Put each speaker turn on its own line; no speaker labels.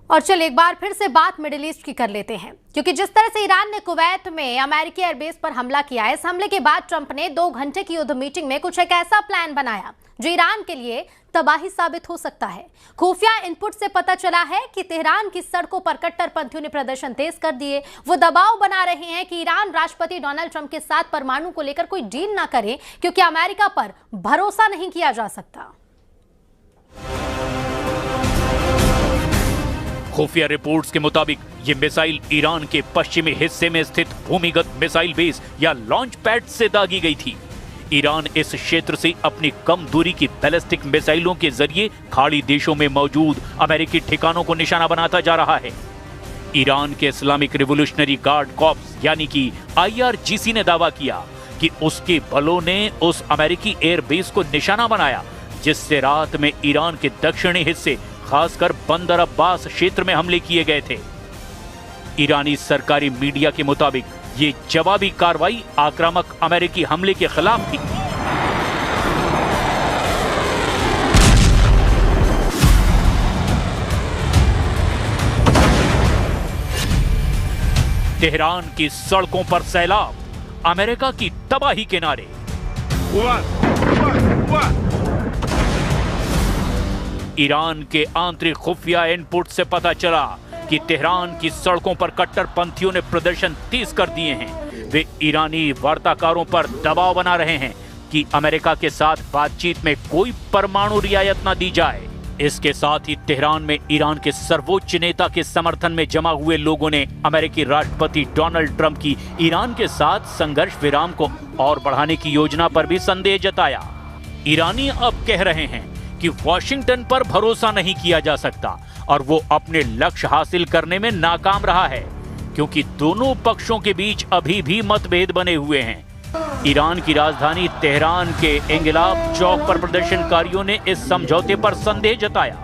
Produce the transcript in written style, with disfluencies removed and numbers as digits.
और चल एक बार फिर से बात मिडिल ईस्ट की कर लेते हैं, क्योंकि जिस तरह से ईरान ने कुवैत में अमेरिकी एयरबेस पर हमला किया है, इस हमले के बाद ट्रंप ने 2 घंटे की युद्ध मीटिंग में कुछ एक ऐसा प्लान बनाया जो ईरान के लिए तबाही साबित हो सकता है। खुफिया इनपुट से पता चला है कि तेहरान की सड़कों पर कट्टरपंथियों ने प्रदर्शन तेज कर दिए। वो दबाव बना रहे हैं कि ईरान राष्ट्रपति डोनाल्ड ट्रंप के साथ परमाणु को लेकर कोई डील ना करे, क्योंकि अमेरिका पर भरोसा नहीं किया जा सकता।
खुफिया रिपोर्ट्स के मुताबिक ये मिसाइल ईरान के पश्चिमी हिस्से में स्थित भूमिगत मिसाइल बेस या लॉन्च पैड से दागी गई थी। ईरान इस क्षेत्र से अपनी कम दूरी की बैलिस्टिक मिसाइलों के जरिए खाड़ी देशों में मौजूद अमेरिकी ठिकानों को निशाना बनाता जा रहा है। ईरान के इस्लामिक रिवोल्यूशनरी गार्ड कॉर्प्स यानी कि IRGC ने दावा किया कि उसके बलों ने उस अमेरिकी एयरबेस को निशाना बनाया, जिससे रात में ईरान के दक्षिणी हिस्से खासकर बंदर अब्बास क्षेत्र में हमले किए गए थे। ईरानी सरकारी मीडिया के मुताबिक ये जवाबी कार्रवाई आक्रामक अमेरिकी हमले के खिलाफ थी। तेहरान की सड़कों पर सैलाब, अमेरिका की तबाही के नारे। ईरान के आंतरिक खुफिया इनपुट से पता चला कि तेहरान की सड़कों पर कट्टरपंथियों ने प्रदर्शन तेज कर दिए हैं। वे ईरानी वार्ताकारों पर दबाव बना रहे हैं कि अमेरिका के साथ बातचीत में कोई परमाणु रियायत न दी जाए। इसके साथ ही तेहरान में ईरान के सर्वोच्च नेता के समर्थन में जमा हुए लोगों ने अमेरिकी राष्ट्रपति डोनाल्ड ट्रंप की ईरान के साथ संघर्ष विराम को और बढ़ाने की योजना पर भी संदेह जताया। ईरानी अब कह रहे हैं कि वॉशिंगटन पर भरोसा नहीं किया जा सकता और वो अपने लक्ष्य हासिल करने में नाकाम रहा है, क्योंकि दोनों पक्षों के बीच अभी भी मतभेद बने हुए हैं। ईरान की राजधानी तेहरान के इंगिलाब चौक पर प्रदर्शनकारियों ने इस समझौते पर संदेह जताया।